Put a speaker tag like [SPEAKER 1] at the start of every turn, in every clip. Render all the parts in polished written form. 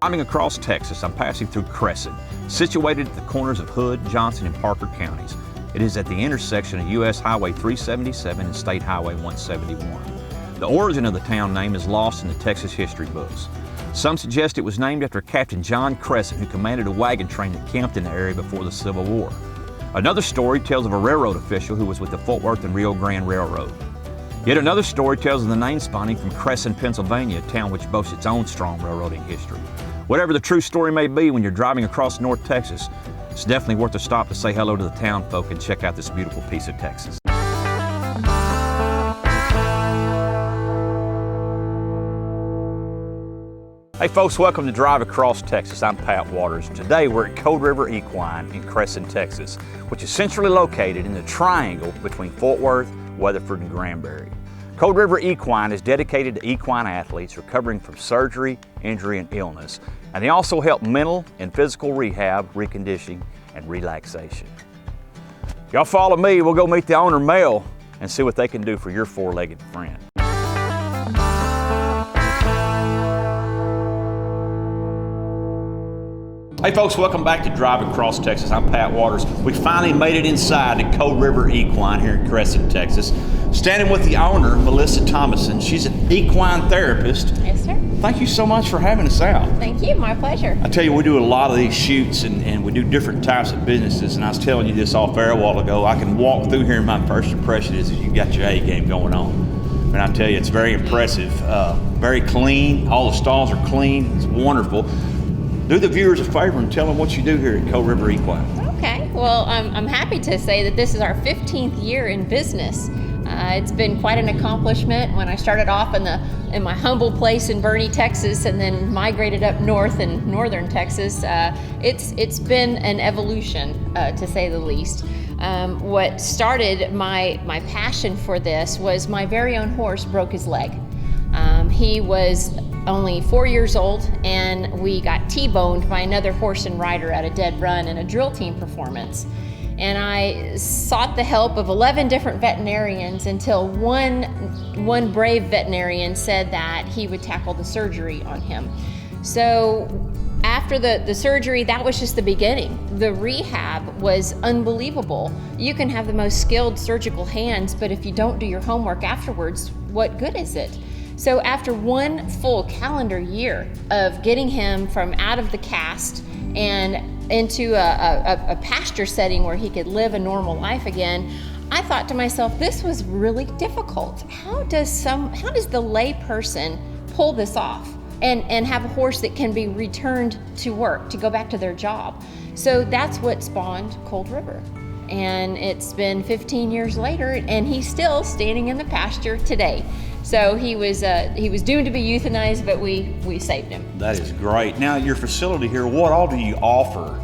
[SPEAKER 1] Driving across Texas, I'm passing through Cresson, situated at the corners of Hood, Johnson, and Parker counties. It is at the intersection of U.S. Highway 377 and State Highway 171. The origin of the town name is lost in the Texas history books. Some suggest it was named after Captain John Cresson, who commanded a wagon train that camped in the area before the Civil War. Another story tells of a railroad official who was with the Fort Worth and Rio Grande Railroad. Yet another story tells of the name spawning from Cresson, Pennsylvania, a town which boasts its own strong railroading history. Whatever the true story may be when you're driving across North Texas, it's definitely worth a stop to say hello to the town folk and check out this beautiful piece of Texas. Hey folks, welcome to Drive Across Texas. I'm Pat Waters. Today we're at Cold River Equine in Cresson, Texas, which is centrally located in the triangle between Fort Worth, Weatherford, and Granbury. Cold River Equine is dedicated to equine athletes recovering from surgery, injury, and illness, and they also help mental and physical rehab, reconditioning, and relaxation. Y'all follow me, we'll go meet the owner, Mel, and see what they can do for your four-legged friend. Hey folks, welcome back to Drive Across Texas. I'm Pat Waters. We finally made it inside to Cold River Equine here in Cresson, Texas. Standing with the owner, Melissa Thomason. She's an equine therapist.
[SPEAKER 2] Yes, sir.
[SPEAKER 1] Thank you so much for having us out.
[SPEAKER 2] Thank you, my pleasure.
[SPEAKER 1] I tell you, we do a lot of these shoots and we do different types of businesses, and I was telling you this off air a while ago. I can walk through here and my first impression is that you've got your A game going on. And I tell you, it's very impressive. Very clean. All the stalls are clean. It's wonderful. Do the viewers a favor and tell them what you do here at Cold River Equine.
[SPEAKER 2] Okay, well, I'm happy to say that this is our 15th year in business. It's been quite an accomplishment. When I started off in my humble place in Boerne, Texas, and then migrated up north in northern Texas, it's been an evolution, to say the least. What started my passion for this was my very own horse broke his leg. He was only 4 years old, and we got T-boned by another horse and rider at a dead run in a drill team performance. And I sought the help of 11 different veterinarians until one brave veterinarian said that he would tackle the surgery on him. So after the surgery, that was just the beginning. The rehab was unbelievable. You can have the most skilled surgical hands, but if you don't do your homework afterwards, what good is it? So after one full calendar year of getting him from out of the cast and into a pasture setting where he could live a normal life again, I thought to myself, this was really difficult. How does the lay person pull this off and have a horse that can be returned to work, to go back to their job? So that's what spawned Cold River. And it's been 15 years later, and he's still standing in the pasture today. So he was doomed to be euthanized, but we saved him.
[SPEAKER 1] That is great. Now, your facility here, what all do you offer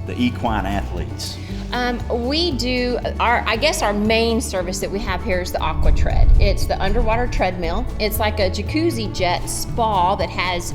[SPEAKER 1] the equine athletes?
[SPEAKER 2] We do, our main service that we have here is the Aqua Tread. It's the underwater treadmill. It's like a jacuzzi jet spa that has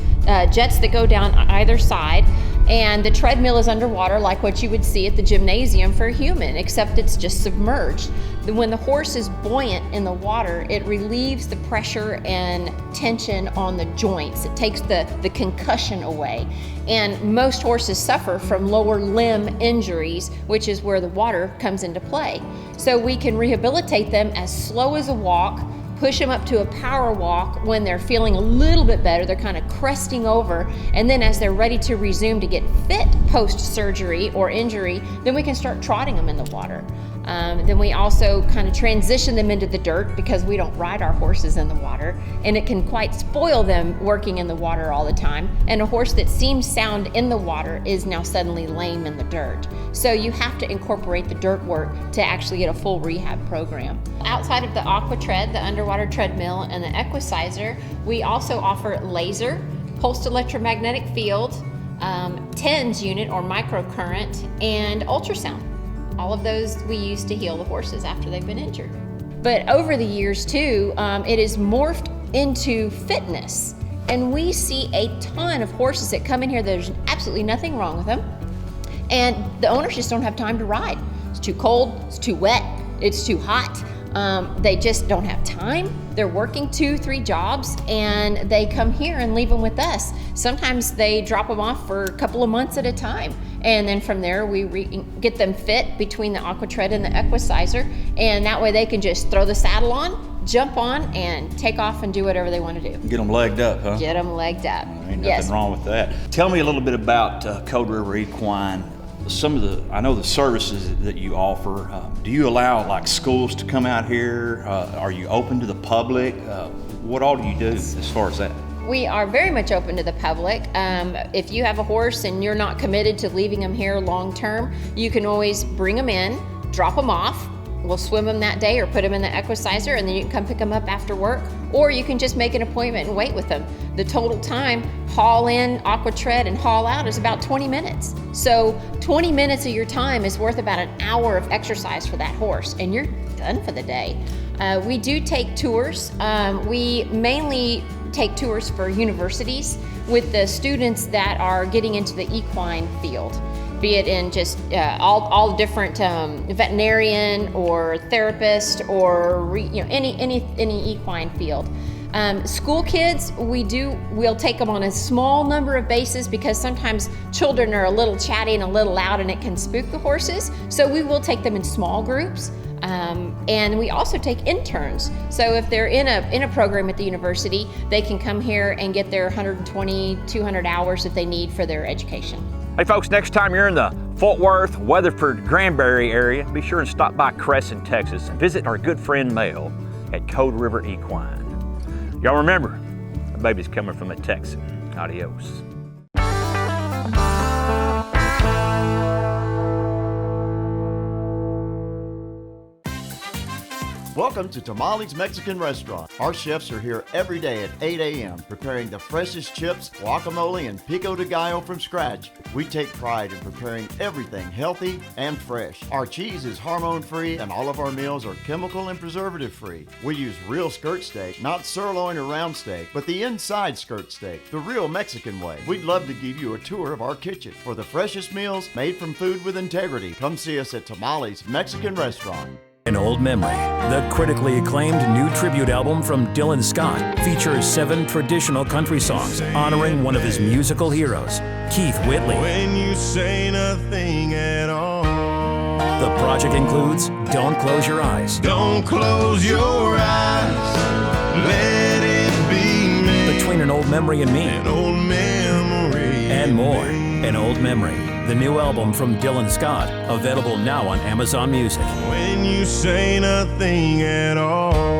[SPEAKER 2] jets that go down either side. And the treadmill is underwater like what you would see at the gymnasium for a human, except it's just submerged. When the horse is buoyant in the water, it relieves the pressure and tension on the joints. It takes the concussion away. And most horses suffer from lower limb injuries, which is where the water comes into play. So we can rehabilitate them as slow as a walk, push them up to a power walk when they're feeling a little bit better. They're kind of cresting over, and then as they're ready to resume to get fit post-surgery or injury, then we can start trotting them in the water. Then we also kind of transition them into the dirt because we don't ride our horses in the water, and it can quite spoil them working in the water all the time. And a horse that seems sound in the water is now suddenly lame in the dirt. So you have to incorporate the dirt work to actually get a full rehab program. Outside of the Aqua Tread, the underwater treadmill, and the Equicizer, we also offer laser, pulsed electromagnetic field, TENS unit or microcurrent, and ultrasound. All of those we use to heal the horses after they've been injured. But over the years too, it has morphed into fitness. And we see a ton of horses that come in here, there's absolutely nothing wrong with them. And the owners just don't have time to ride. It's too cold, it's too wet, it's too hot. They just don't have time. they're working 2-3 jobs, and they come here and leave them with us. Sometimes they drop them off for a couple of months at a time, and then from there we get them fit between the AquaTread and the Equicizer, and that way they can just throw the saddle on, jump on, and take off and do whatever they want to do.
[SPEAKER 3] Get them legged up, huh?
[SPEAKER 2] Get them legged up.
[SPEAKER 3] Ain't nothing wrong with that. Tell me a little bit about Code River Equine. I know the services that you offer. Do you allow like schools to come out here? Are you open to the public? What all do you do as far as that?
[SPEAKER 2] We are very much open to the public. If you have a horse and you're not committed to leaving them here long term, you can always bring them in, drop them off. We'll swim them that day or put them in the Equicizer, and then you can come pick them up after work, or you can just make an appointment and wait with them. The total time, haul in, AquaTread, and haul out is about 20 minutes. So 20 minutes of your time is worth about an hour of exercise for that horse, and you're done for the day. We do take tours. We mainly take tours for universities with the students that are getting into the equine field, be it in just all different veterinarian or therapist or any equine field. School kids, we'll take them on a small number of bases because sometimes children are a little chatty and a little loud and it can spook the horses. So we will take them in small groups. And we also take interns. So if they're in a program at the university, they can come here and get their 120, 200 hours that they need for their education.
[SPEAKER 1] Hey folks, next time you're in the Fort Worth, Weatherford, Granbury area, be sure and stop by Cresson, Texas and visit our good friend Mel at Code River Equine. Y'all remember, the baby's coming from a Texan. Adios.
[SPEAKER 4] Welcome to Tamales Mexican Restaurant. Our chefs are here every day at 8 a.m. preparing the freshest chips, guacamole, and pico de gallo from scratch. We take pride in preparing everything healthy and fresh. Our cheese is hormone-free and all of our meals are chemical and preservative-free. We use real skirt steak, not sirloin or round steak, but the inside skirt steak, the real Mexican way. We'd love to give you a tour of our kitchen. For the freshest meals made from food with integrity, come see us at Tamales Mexican Restaurant.
[SPEAKER 5] An Old Memory, the critically acclaimed new tribute album from Dylan Scott, features 7 traditional country songs honoring one of his musical heroes, Keith Whitley.
[SPEAKER 6] When you say nothing at all,
[SPEAKER 5] The project includes Don't Close Your Eyes,
[SPEAKER 6] don't close your eyes, let it be me,
[SPEAKER 5] Between an Old Memory and Me,
[SPEAKER 6] an old memory,
[SPEAKER 5] and more. An Old Memory, the new album from Dylan Scott, available now on Amazon Music.
[SPEAKER 6] when you say nothing at all.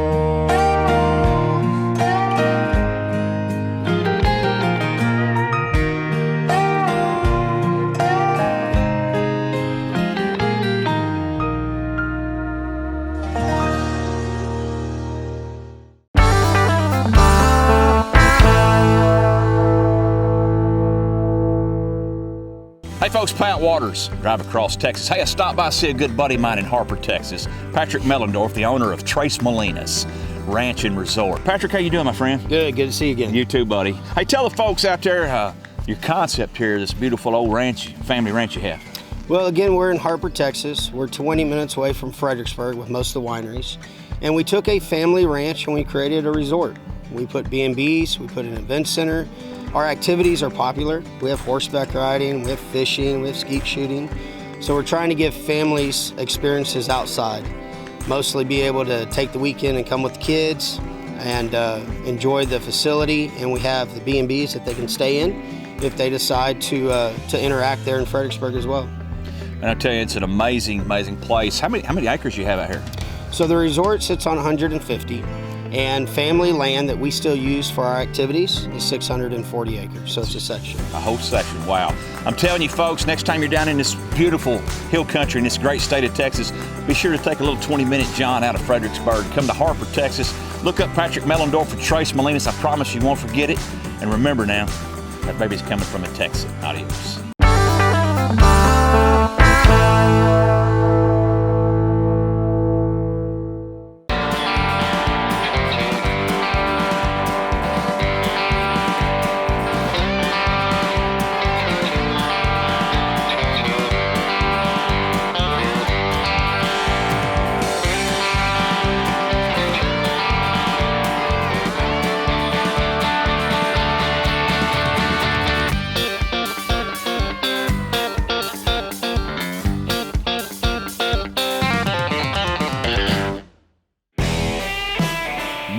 [SPEAKER 1] Hey folks, Pat Waters, drive across Texas. Hey, I stopped by to see a good buddy of mine in Harper, Texas, Patrick Mellendorf, the owner of Trace Molinos Ranch and Resort. Patrick, how you doing, my friend?
[SPEAKER 7] Good to see you again.
[SPEAKER 1] You too, buddy. Hey, tell the folks out there your concept here, this beautiful old ranch, family ranch you have.
[SPEAKER 7] Well, again, we're in Harper, Texas. We're 20 minutes away from Fredericksburg with most of the wineries. And we took a family ranch and we created a resort. We put B&Bs, we put an event center. Our activities are popular. We have horseback riding, we have fishing, we have skeet shooting. So we're trying to give families experiences outside. Mostly be able to take the weekend and come with the kids and enjoy the facility. And we have the B&Bs that they can stay in if they decide to interact there in Fredericksburg as well.
[SPEAKER 1] And I tell you, it's an amazing, amazing place. How many acres you have out here?
[SPEAKER 7] So the resort sits on 150, and family land that we still use for our activities is 640 acres, so it's a section.
[SPEAKER 1] A whole section, wow. I'm telling you folks, next time you're down in this beautiful hill country in this great state of Texas, be sure to take a little 20-minute jaunt out of Fredericksburg. Come to Harper, Texas. Look up Patrick Mellendorf for Trace Molinos. I promise you won't forget it. And remember now, that baby's coming from a Texan. Adios.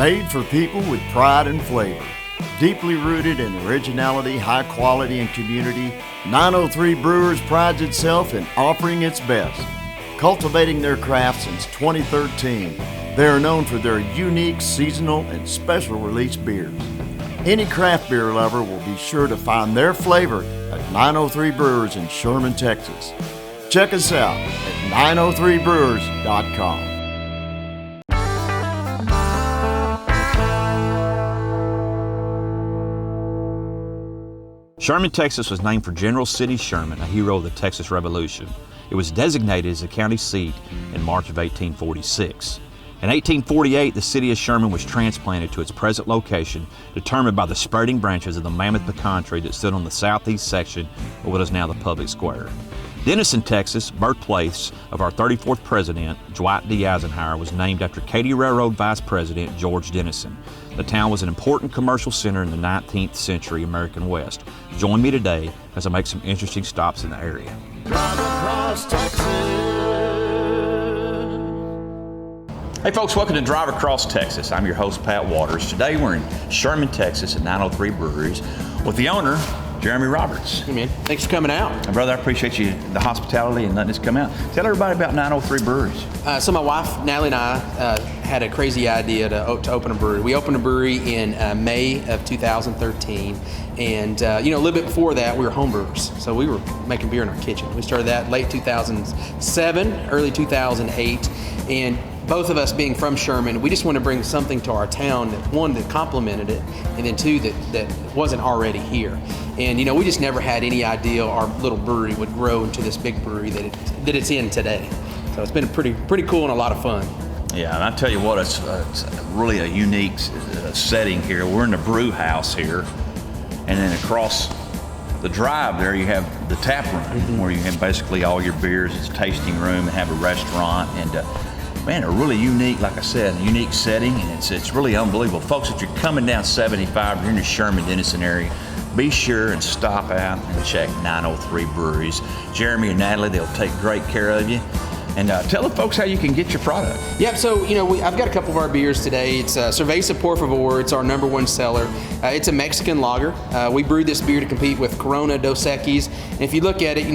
[SPEAKER 4] Made for people with pride and flavor. Deeply rooted in originality, high quality, and community, 903 Brewers prides itself in offering its best. Cultivating their craft since 2013, they are known for their unique seasonal and special release beers. Any craft beer lover will be sure to find their flavor at 903 Brewers in Sherman, Texas. Check us out at 903brewers.com.
[SPEAKER 1] Sherman, Texas was named for General Sidney Sherman, a hero of the Texas Revolution. It was designated as the county seat in March of 1846. In 1848, the city of Sherman was transplanted to its present location, determined by the spreading branches of the mammoth pecan tree that stood on the southeast section of what is now the public square. Denison, Texas, birthplace of our 34th president, Dwight D. Eisenhower, was named after Katy Railroad Vice President George Denison. The town was an important commercial center in the 19th century American West. Join me today as I make some interesting stops in the area. Hey folks, welcome to Drive Across Texas. I'm your host, Pat Waters. Today we're in Sherman, Texas at 903 Breweries with the owner, Jeremy Roberts.
[SPEAKER 8] Hey man, thanks for coming out.
[SPEAKER 1] And brother, I appreciate you, the hospitality and letting us come out. Tell everybody about 903 Breweries.
[SPEAKER 8] So my wife, Natalie, and I had a crazy idea to open a brewery. We opened a brewery in May of 2013. And a little bit before that, we were home brewers. So we were making beer in our kitchen. We started that late 2007, early 2008. And both of us being from Sherman, we just wanted to bring something to our town, that one, that complemented it, and then two, that wasn't already here. And we just never had any idea our little brewery would grow into this big brewery that it's in today. So it's been pretty cool and a lot of fun.
[SPEAKER 1] Yeah, and I tell you what, it's really a unique setting here. We're in the brew house here, and then across the drive there you have the tap room, where you have basically all your beers. It's a tasting room and have a restaurant, and man, a really unique, like I said, unique setting, and it's really unbelievable. Folks, if you're coming down 75, you're in the Sherman, Denison area, be sure and stop out and check 903 Breweries. Jeremy and Natalie, they'll take great care of you. And tell the folks how you can get your product.
[SPEAKER 8] Yep, so I've got a couple of our beers today. It's Cerveza Por Favor. It's our #1 seller. It's a Mexican lager. We brewed this beer to compete with Corona, Dos Equis. And if you look at it,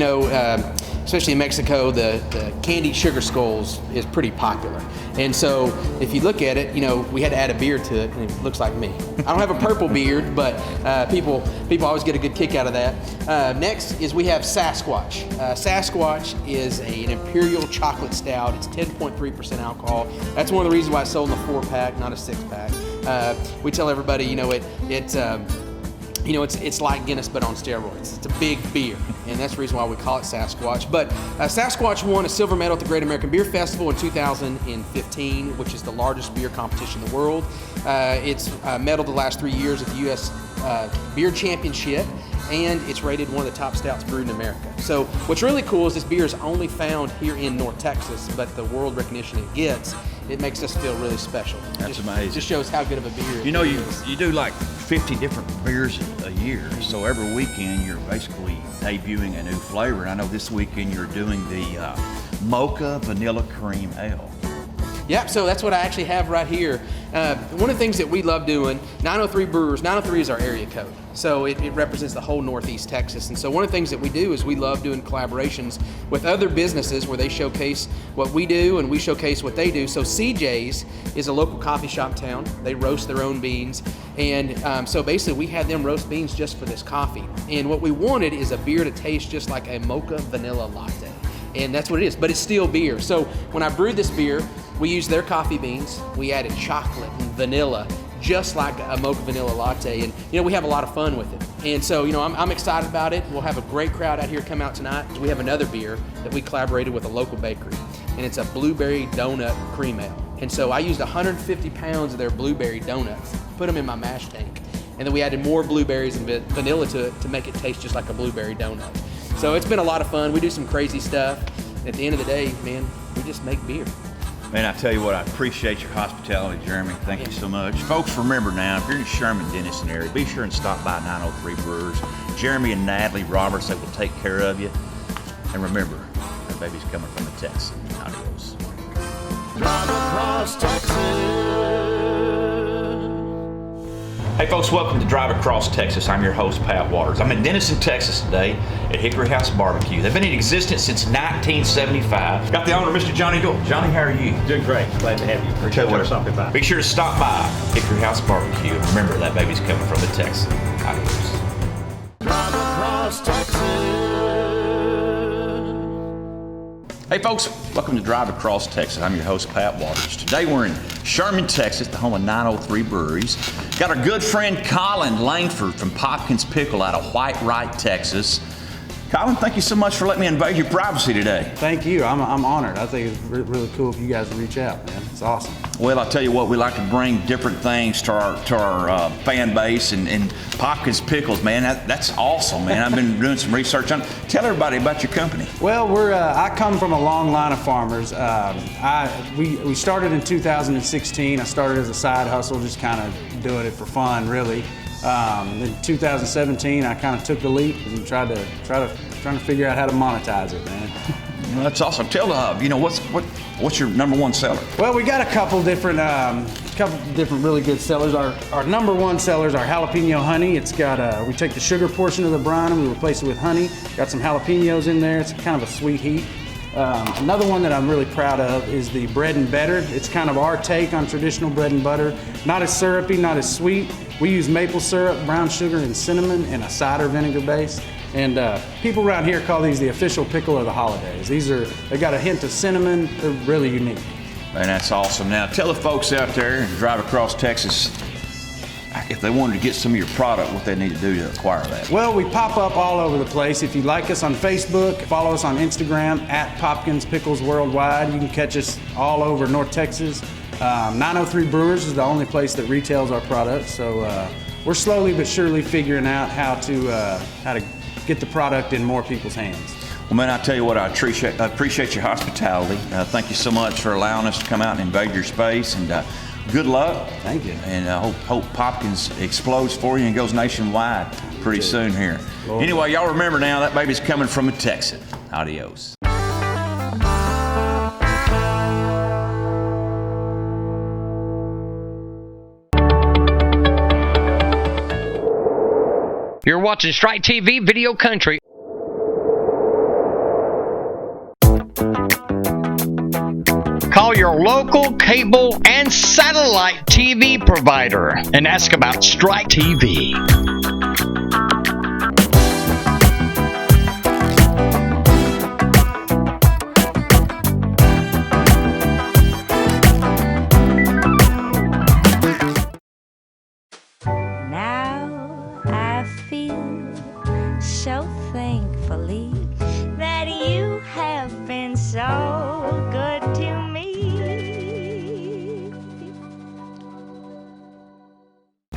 [SPEAKER 8] especially in Mexico, the candied sugar skulls is pretty popular. And so if you look at it, we had to add a beard to it, and it looks like me. I don't have a purple beard, but people always get a good kick out of that. Next is we have Sasquatch. Sasquatch is an imperial chocolate stout. It's 10.3% alcohol. That's one of the reasons why it's sold in a 4-pack, not a 6-pack. We tell everybody, it's like Guinness but on steroids. It's a big beer, and that's the reason why we call it Sasquatch. But Sasquatch won a silver medal at the Great American Beer Festival in 2015, which is the largest beer competition in the world. It's medaled the last 3 years at the U.S. Beer Championship, and it's rated one of the top stouts brewed in America. So what's really cool is this beer is only found here in North Texas, but the world recognition it gets, it makes us feel really special.
[SPEAKER 1] That's amazing.
[SPEAKER 8] It just shows how good of a beer it is.
[SPEAKER 1] You do like 50 different beers a year, so every weekend you're basically debuting a new flavor. And I know this weekend you're doing the Mocha Vanilla Cream Ale.
[SPEAKER 8] Yep, so that's what I actually have right here. One of the things that we love doing, 903 Brewers, 903 is our area code. So it represents the whole Northeast Texas. And so one of the things that we do is we love doing collaborations with other businesses where they showcase what we do and we showcase what they do. So CJ's is a local coffee shop town. They roast their own beans. And so basically we had them roast beans just for this coffee. And what we wanted is a beer to taste just like a mocha vanilla latte. And that's what it is, but it's still beer. So when I brewed this beer, we used their coffee beans. We added chocolate and vanilla, just like a mocha vanilla latte. And we have a lot of fun with it. And so I'm excited about it. We'll have a great crowd out here come out tonight. We have another beer that we collaborated with a local bakery, and it's a blueberry donut cream ale. And so I used 150 pounds of their blueberry donuts, put them in my mash tank, and then we added more blueberries and vanilla to it to make it taste just like a blueberry donut. So it's been a lot of fun. We do some crazy stuff. At the end of the day, man, we just make beer.
[SPEAKER 1] Man, I tell you what, I appreciate your hospitality, Jeremy. Thank you so much. Folks, remember now, if you're in the Sherman, Denison area, be sure and stop by 903 Brewers. Jeremy and Natalie Roberts, they will take care of you. And remember, that baby's coming from the Texan. Adios.
[SPEAKER 6] Drive across Texas.
[SPEAKER 3] Hey folks, welcome to Drive Across Texas. I'm your host, Pat Waters. I'm in Denison, Texas today at Hickory House Barbecue. They've been in existence since 1975. Got the owner, Mr. Johnny Doyle. Johnny, how are you?
[SPEAKER 9] Doing great. Glad to have you. Appreciate you stopping by.
[SPEAKER 3] Be sure to stop by Hickory House Barbecue. And remember, that baby's coming from the Texas. Adios.
[SPEAKER 6] Drive across Texas.
[SPEAKER 3] Hey folks, welcome to Drive Across Texas. I'm your host, Pat Waters. Today we're in Sherman, Texas, the home of 903 Breweries. Got our good friend Colin Langford from Popkins Pickle out of White Wright, Texas. Colin, thank you so much for letting me invade your privacy today.
[SPEAKER 10] Thank you. I'm honored. I think it's really cool if you guys reach out, man. It's awesome.
[SPEAKER 3] Well, I'll tell you what, we like to bring different things to our fan base, and Popkins Pickles, man, that's awesome, man. I've been doing some research on it. Tell everybody about your company.
[SPEAKER 10] Well, I come from a long line of farmers. We started in 2016. I started as a side hustle, just kind of doing it for fun, really. In 2017, I kind of took the leap and trying to figure out how to monetize it, man.
[SPEAKER 3] Well, that's awesome. Tell what's your number one seller?
[SPEAKER 10] Well, we got a couple different really good sellers. Our number one sellers are jalapeno honey. It's got we take the sugar portion of the brine and we replace it with honey. Got some jalapenos in there. It's kind of a sweet heat. Another one that I'm really proud of is the bread and butter. It's kind of our take on traditional bread and butter. Not as syrupy, not as sweet. We use maple syrup, brown sugar, and cinnamon, and a cider vinegar base. And people around here call these the official pickle of the holidays. They got a hint of cinnamon. They're really unique.
[SPEAKER 3] Man, that's awesome. Now, tell the folks out there and Drive Across Texas, if they wanted to get some of your product, what they need to do to acquire that.
[SPEAKER 10] Well, we pop up all over the place. If you like us on Facebook, follow us on Instagram at Popkins Pickles Worldwide. You can catch us all over North Texas. 903 Brewers is the only place that retails our products. So we're slowly but surely figuring out how to get the product in more people's hands.
[SPEAKER 3] Well, man, I tell you what, I appreciate your hospitality. Thank you so much for allowing us to come out and invade your space, and good luck.
[SPEAKER 10] Thank you.
[SPEAKER 3] And I hope Popkins explodes for you and goes nationwide pretty soon here. Lord. Anyway, y'all remember now, that baby's coming from a Texan. Adios.
[SPEAKER 11] You're watching Strike TV Video Country. Call your local cable and satellite TV provider and ask about Strike TV.
[SPEAKER 12] Now I feel so thankfully that you have been so good to me.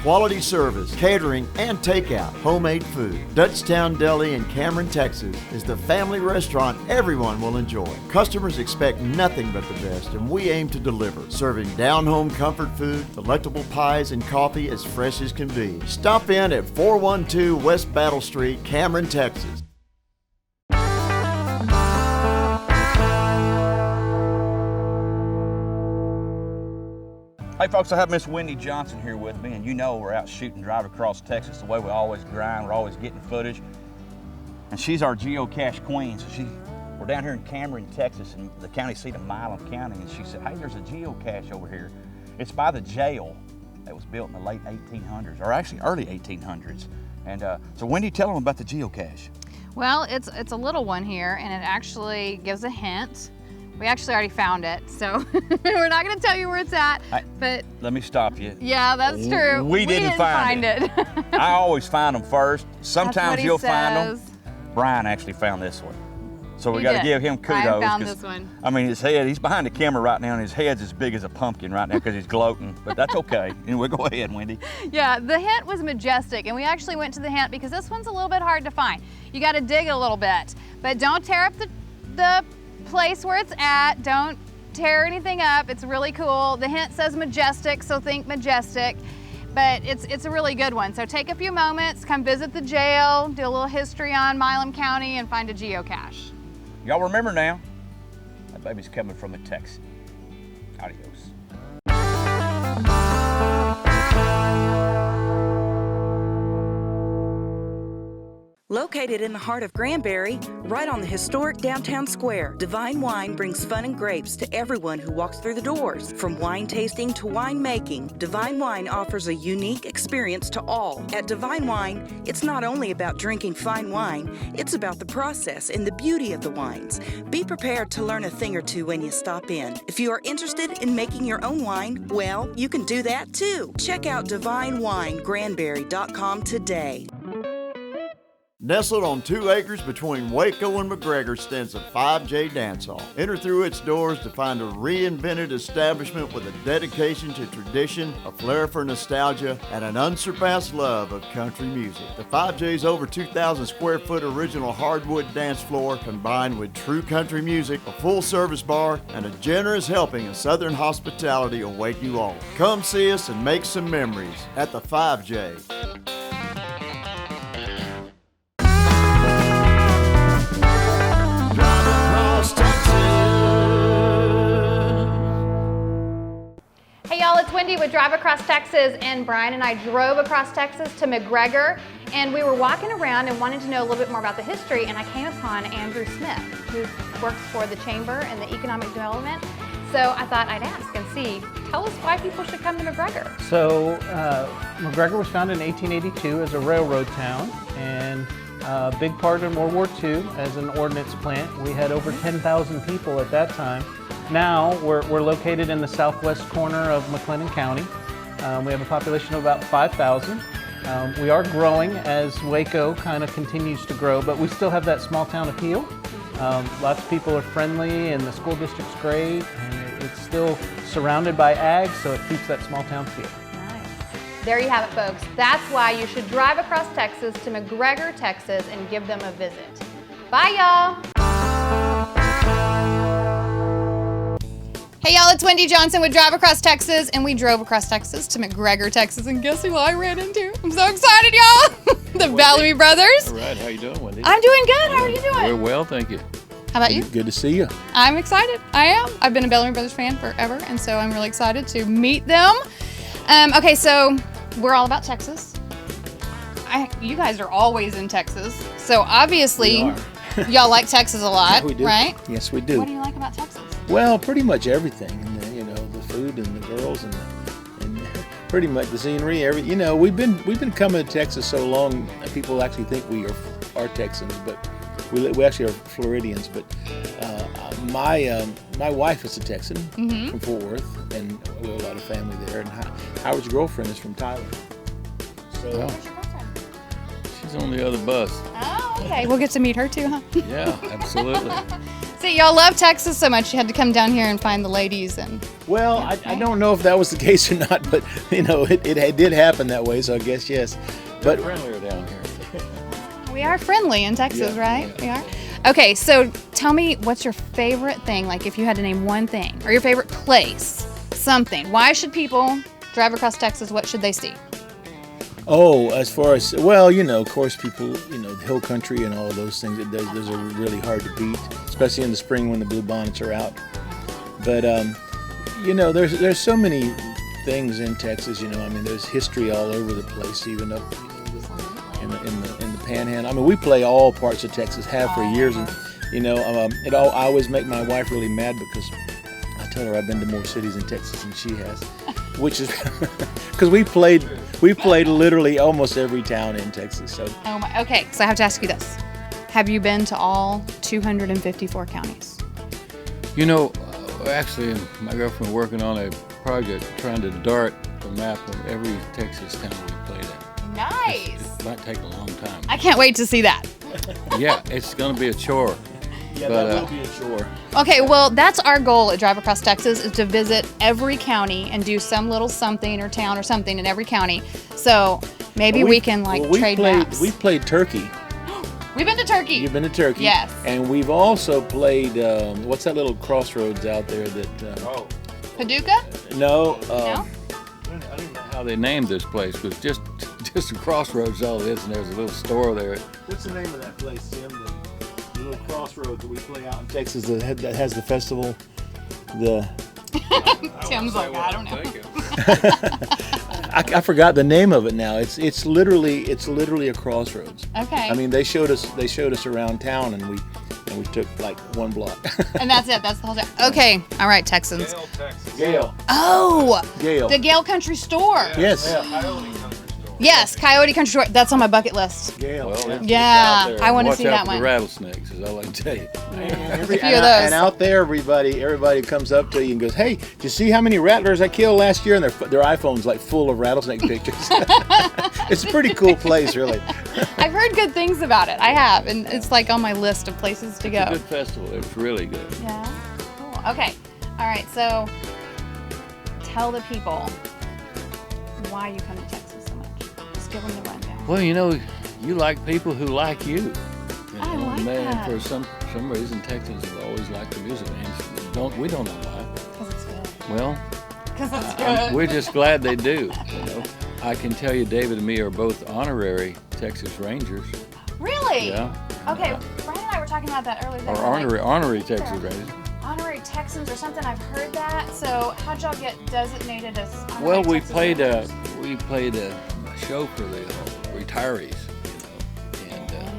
[SPEAKER 4] Quality service, catering, and takeout, homemade food. Dutchtown Deli in Cameron, Texas is the family restaurant everyone will enjoy. Customers expect nothing but the best, and we aim to deliver, serving down-home comfort food, delectable pies, and coffee as fresh as can be. Stop in at 412 West Battle Street, Cameron, Texas.
[SPEAKER 1] Hey folks, I have Miss Wendy Johnson here with me, and you know we're out shooting Drive Across Texas the way we always grind. We're always getting footage. And she's our geocache queen. So we're down here in Cameron, Texas, in the county seat of Milam County, and she said, hey, there's a geocache over here. It's by the jail that was built in the late 1800s, or actually early 1800s. And so Wendy, tell them about the geocache.
[SPEAKER 13] Well, it's a little one here, and it actually gives a hint. We actually already found it, so we're not going to tell you where it's at, but...
[SPEAKER 1] Let me stop you.
[SPEAKER 13] Yeah, that's true.
[SPEAKER 1] We didn't find it. I always find them first. Sometimes you'll find them. Brian actually found this one. So we got to give him kudos.
[SPEAKER 13] Brian found this one.
[SPEAKER 1] I mean, his head, he's behind the camera right now, and his head's as big as a pumpkin right now because he's gloating, but that's okay. Anyway, go ahead, Wendy.
[SPEAKER 13] Yeah, the hint was majestic, and we actually went to the hint because this one's a little bit hard to find. You got to dig a little bit, but don't tear up the place where it's at. Don't tear anything up. It's really cool. The hint says majestic, so think majestic, but it's a really good one. So take a few moments, come visit the jail, do a little history on Milam County, and find a geocache.
[SPEAKER 1] Y'all remember now, that baby's coming from a Texan. Adios.
[SPEAKER 14] Located in the heart of Granbury, right on the historic downtown square, Divine Wine brings fun and grapes to everyone who walks through the doors. From wine tasting to wine making, Divine Wine offers a unique experience to all. At Divine Wine, it's not only about drinking fine wine, it's about the process and the beauty of the wines. Be prepared to learn a thing or two when you stop in. If you are interested in making your own wine, well, you can do that too. Check out DivineWineGranbury.com today.
[SPEAKER 4] Nestled on 2 acres between Waco and McGregor stands the 5J Dance Hall. Enter through its doors to find a reinvented establishment with a dedication to tradition, a flair for nostalgia, and an unsurpassed love of country music. The 5J's over 2,000 square foot original hardwood dance floor combined with true country music, a full service bar, and a generous helping of Southern hospitality await you all. Come see us and make some memories at the 5J.
[SPEAKER 13] Hey y'all, it's Wendy with Drive Across Texas, and Brian and I drove across Texas to McGregor, and we were walking around and wanted to know a little bit more about the history, and I came upon Andrew Smith, who works for the Chamber and the Economic Development. So I thought I'd ask and see, tell us why people should come to McGregor.
[SPEAKER 15] So McGregor was founded in 1882 as a railroad town, and a big part in World War II as an ordnance plant. We had over 10,000 people at that time. Now we're located in the southwest corner of McLennan County. We have a population of about 5,000. We are growing as Waco kind of continues to grow, but we still have that small town appeal. Lots of people are friendly and the school district's great, and it's still surrounded by ag, so it keeps that small town feel.
[SPEAKER 13] There you have it, folks. That's why you should drive across Texas to McGregor, Texas, and give them a visit. Bye, y'all. Hey y'all, it's Wendy Johnson with Drive Across Texas, and we drove across Texas to McGregor, Texas, and guess who I ran into? I'm so excited, y'all! The Bellamy brothers.
[SPEAKER 16] All right, how you doing, Wendy?
[SPEAKER 13] I'm doing good. How are you doing?
[SPEAKER 16] We're well, thank you.
[SPEAKER 13] How about you?
[SPEAKER 16] Good to see you.
[SPEAKER 13] I'm excited. I am. I've been a Bellamy Brothers fan forever, and so I'm really excited to meet them. Okay, so we're all about Texas. You guys are always in Texas, so obviously y'all like Texas a lot,
[SPEAKER 16] Yeah, we do.
[SPEAKER 13] right?
[SPEAKER 16] Yes, we do.
[SPEAKER 13] What do you like about Texas?
[SPEAKER 16] Well, pretty much everything. You know, the food and the girls and pretty much the scenery. We've been coming to Texas so long that people actually think we are Texans, but we actually are Floridians. But my wife is a Texan from Fort Worth, and we have a lot of family there. And Howard's girlfriend is from Tyler. So she's on the other bus.
[SPEAKER 13] Oh, okay. We'll get to meet her too, huh?
[SPEAKER 16] Yeah, absolutely.
[SPEAKER 13] See, y'all love Texas so much you had to come down here and find the ladies and.
[SPEAKER 16] Well, I don't know if that was the case or not, but it did happen that way, so I guess yes. But friendlier down here.
[SPEAKER 13] We are friendly in Texas,
[SPEAKER 16] Yeah,
[SPEAKER 13] right? We are. Okay, so tell me, what's your favorite thing? Like, if you had to name one thing, or your favorite place, something. Why should people drive across Texas? What should they see?
[SPEAKER 16] Oh, as far as, well, of course, people, the hill country and all of those things, those are really hard to beat, especially in the spring when the blue bonnets are out. But, there's so many things in Texas, there's history all over the place, even up in the Panhandle. We play all parts of Texas, have for years, and, I always make my wife really mad because I tell her I've been to more cities in Texas than she has. Which is because we played literally almost every town in Texas. So.
[SPEAKER 13] Oh my. Okay, so I have to ask you this: have you been to all 254 counties?
[SPEAKER 16] Actually, my girlfriend working on a project trying to dart the map of every Texas town we played at.
[SPEAKER 13] Nice.
[SPEAKER 16] It might take a long time.
[SPEAKER 13] I can't wait to see that.
[SPEAKER 16] Yeah, it's going to be a chore. Yeah, that will be a chore.
[SPEAKER 13] Okay, well, that's our goal at Drive Across Texas, is to visit every county and do some little something or town or something in every county. So maybe we can trade maps.
[SPEAKER 16] We played Turkey.
[SPEAKER 13] We've been to Turkey.
[SPEAKER 16] You've been to Turkey.
[SPEAKER 13] Yes.
[SPEAKER 16] And we've also played, what's that little crossroads out there that...
[SPEAKER 13] Paducah?
[SPEAKER 16] No.
[SPEAKER 13] No?
[SPEAKER 16] I don't know how they named this place, but just a crossroads all it is, and there's a little store there. What's the name of that place, Tim? The little crossroads that we play out in Texas that has the festival.
[SPEAKER 13] Tim's like, I don't know.
[SPEAKER 16] I forgot the name of it now. It's literally a crossroads.
[SPEAKER 13] Okay.
[SPEAKER 16] I mean, they showed us around town, and we took like 1 block.
[SPEAKER 13] And that's it. That's the whole thing. Okay. All right, Texans.
[SPEAKER 9] Gale, Texas.
[SPEAKER 16] Gale.
[SPEAKER 13] Oh.
[SPEAKER 16] Gale.
[SPEAKER 13] The Gale Country Store.
[SPEAKER 16] Yes.
[SPEAKER 9] Yeah, Coyote Country Store.
[SPEAKER 13] Yes, Coyote Country Store. That's on my bucket list.
[SPEAKER 16] Gale.
[SPEAKER 17] Well,
[SPEAKER 13] Yeah, I want to see that
[SPEAKER 17] Watch out for
[SPEAKER 13] one.
[SPEAKER 17] the rattlesnakes, is all I can tell you.
[SPEAKER 13] A few of those.
[SPEAKER 16] And out there, everybody comes up to you and goes, "Hey, did you see how many rattlers I killed last year?" And their iPhone's like full of rattlesnake pictures. It's a pretty cool place, really.
[SPEAKER 13] I've heard good things about it. I have, and it's like on my list of places to
[SPEAKER 17] It's a
[SPEAKER 13] go.
[SPEAKER 17] good festival. It's really good.
[SPEAKER 13] Yeah. Cool. Okay. All right. So, tell the people why you come to Texas so much. Just give them the rundown.
[SPEAKER 17] Well, you like people who like you.
[SPEAKER 13] I like
[SPEAKER 17] man,
[SPEAKER 13] that.
[SPEAKER 17] for some reason, Texans have always liked the music. And we don't know why.
[SPEAKER 13] Because it's good.
[SPEAKER 17] Well,
[SPEAKER 13] Because it's good.
[SPEAKER 17] we're just glad they do. I can tell you, David and me are both honorary Texas Rangers.
[SPEAKER 13] Really?
[SPEAKER 17] Yeah.
[SPEAKER 13] Okay. Brian and I were talking about that earlier.
[SPEAKER 17] Or honorary Texas Rangers.
[SPEAKER 13] Honorary Texans or something. I've heard that. So how'd y'all get designated as honorary
[SPEAKER 17] Well, we
[SPEAKER 13] Texas
[SPEAKER 17] played
[SPEAKER 13] Rangers?
[SPEAKER 17] a show for the retirees, and that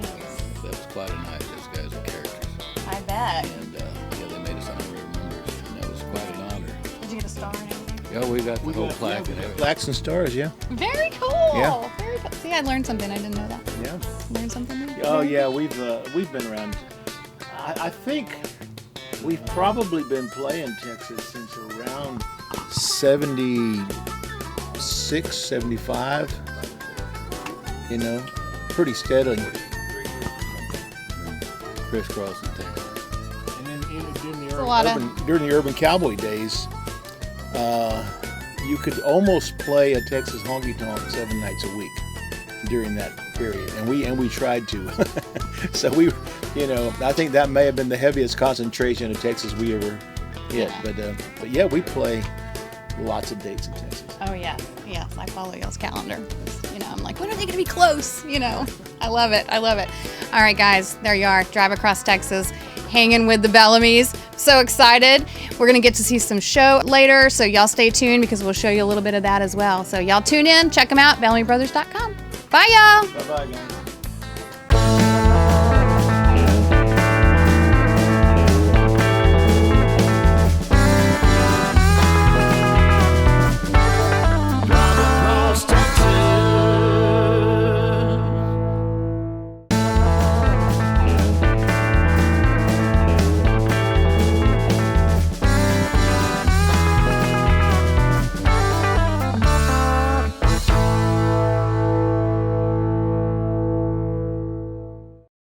[SPEAKER 17] was quite a night. Those guys were characters.
[SPEAKER 13] I bet.
[SPEAKER 17] And they made us honorary members, and that was quite an honor.
[SPEAKER 13] Did you get a star and everything?
[SPEAKER 17] Yeah, we got the whole plaque and everything.
[SPEAKER 16] Plaques and stars, yeah.
[SPEAKER 13] Very cool.
[SPEAKER 16] Yeah.
[SPEAKER 13] Very cool. See, I learned something. I didn't know that.
[SPEAKER 16] Yeah.
[SPEAKER 13] Learned something new.
[SPEAKER 16] Oh yeah, we've been around. I think we've probably been playing Texas since around 76, 75. Pretty steadily.
[SPEAKER 17] Crisscrossing Texas.
[SPEAKER 16] And then
[SPEAKER 13] during
[SPEAKER 16] the urban cowboy days, you could almost play a Texas honky tonk 7 nights a week during that period, and we tried to. So I think that may have been the heaviest concentration of Texas we ever hit.
[SPEAKER 13] Yeah.
[SPEAKER 16] But yeah, we play lots of dates in Texas.
[SPEAKER 13] Oh yes. I follow y'all's calendar. I'm like, when are they going to be close? I love it. All right, guys, there you are. Drive across Texas, hanging with the Bellamy's. So excited. We're going to get to see some show later, so y'all stay tuned because we'll show you a little bit of that as well. So y'all tune in, check them out, BellamyBrothers.com. Bye, y'all.
[SPEAKER 16] Bye-bye, guys.